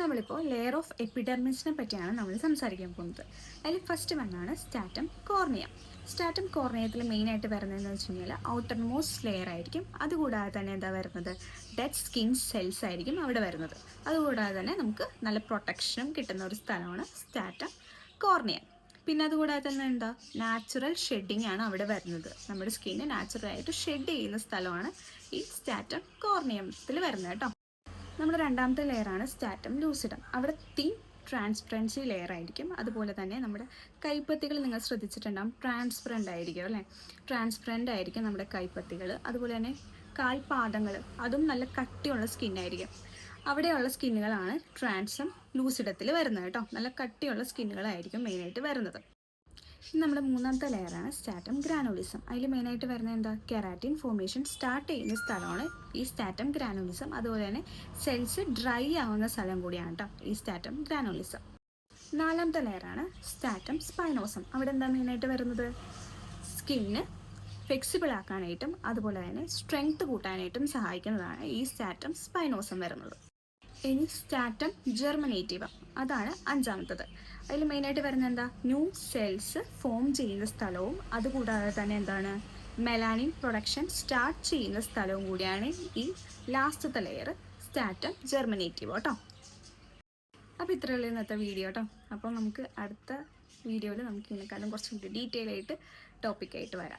നമ്മളിപ്പോൾ layer of എപ്പിഡെർമിസിനെ പറ്റിയാണ് നമ്മൾ സംസാരിക്കാൻ പോകുന്നത്. അതിൽ ഫസ്റ്റ് വണ്ണാണ് സ്റ്റാറ്റം കോർണിയ. സ്റ്റാറ്റം കോർണിയത്തിൽ മെയിനായിട്ട് വരുന്നതെന്ന് വെച്ച് കഴിഞ്ഞാൽ ഔട്ടർ മോസ്റ്റ് ലെയർ ആയിരിക്കും. അതുകൂടാതെ തന്നെ എന്താ വരുന്നത്, ഡെഡ് സ്കിൻ സെൽസ് ആയിരിക്കും അവിടെ വരുന്നത്. അതുകൂടാതെ തന്നെ നമുക്ക് നല്ല പ്രൊട്ടക്ഷനും കിട്ടുന്ന ഒരു സ്ഥലമാണ് സ്റ്റാറ്റം കോർണിയ. പിന്നെ അതുകൂടാതെ തന്നെ എന്താ, നാച്ചുറൽ ഷെഡിങ് ആണ് അവിടെ വരുന്നത്. നമ്മുടെ സ്കിന്ന് നാച്ചുറലായിട്ട് ഷെഡ് ചെയ്യുന്ന സ്ഥലമാണ് ഈ സ്റ്റാറ്റം കോർണിയത്തിൽ വരുന്നത് കേട്ടോ. നമ്മുടെ രണ്ടാമത്തെ ലെയറാണ് സ്റ്റാറ്റം ലൂസിഡം. അവിടെ തിൻ ട്രാൻസ്പെറൻസി ലെയർ ആയിരിക്കും. അതുപോലെ തന്നെ നമ്മുടെ കൈപ്പത്തികൾ നിങ്ങൾ ശ്രദ്ധിച്ചിട്ടുണ്ടാകും, ട്രാൻസ്പെറൻ്റ് ആയിരിക്കും അല്ലേ. ട്രാൻസ്പെറൻ്റ് ആയിരിക്കും നമ്മുടെ കൈപ്പത്തികൾ. അതുപോലെ തന്നെ കാൽപാദങ്ങൾ, അതും നല്ല കട്ടിയുള്ള സ്കിന്നായിരിക്കും. അവിടെയുള്ള സ്കിന്നുകളാണ് ട്രാൻസം ലൂസിഡത്തിൽ വരുന്നത് കേട്ടോ. നല്ല കട്ടിയുള്ള സ്കിന്നുകളായിരിക്കും മെയിനായിട്ട് വരുന്നത്. നമ്മുടെ മൂന്നാമത്തെ ലെയറാണ് സ്റ്റാറ്റം ഗ്രാനുലിസം. അതിൽ മെയിനായിട്ട് വരുന്നത് എന്താ, കെരാറ്റിൻ ഫോർമേഷൻ സ്റ്റാർട്ട് ചെയ്യുന്ന സ്ഥലമാണ് ഈ സ്റ്റാറ്റം ഗ്രാനുലിസം. അതുപോലെ തന്നെ സെൽസ് ഡ്രൈ ആവുന്ന സ്ഥലം കൂടിയാണ് കേട്ടോ ഈ സ്റ്റാറ്റം ഗ്രാനുലിസം. നാലാമത്തെ ലെയറാണ് സ്റ്റാറ്റം സ്പൈനോസം. അവിടെ എന്താ മെയിനായിട്ട് വരുന്നത്, സ്കിന്ന് ഫ്ലെക്സിബിൾ ആക്കാനായിട്ടും അതുപോലെ തന്നെ സ്ട്രെങ്ത് കൂട്ടാനായിട്ടും സഹായിക്കുന്നതാണ് ഈ സ്റ്റാറ്റം സ്പൈനോസം വരുന്നത്. ഇനി സ്റ്റാറ്റം ജെർമിനേറ്റീവ, അതാണ് അഞ്ചാമത്തത്. അതിൽ മെയിനായിട്ട് വരുന്നത് എന്താ, ന്യൂ സെൽസ് ഫോം ചെയ്യുന്ന സ്ഥലവും അതുകൂടാതെ തന്നെ എന്താണ്, മെലാനിൻ പ്രൊഡക്ഷൻ സ്റ്റാർട്ട് ചെയ്യുന്ന സ്ഥലവും കൂടിയാണ് ഈ ലാസ്റ്റത്തെ ലെയർ സ്റ്റാറ്റം ജെർമിനേറ്റീവ കേട്ടോ. അപ്പോൾ ഇത്രയുള്ള ഇന്നത്തെ വീഡിയോ കേട്ടോ. അപ്പോൾ നമുക്ക് അടുത്ത വീഡിയോയിൽ നമുക്ക് ഇതിനെക്കാളും കുറച്ചുകൂടി ഡീറ്റെയിൽ ആയിട്ട് ടോപ്പിക്കായിട്ട് വരാം.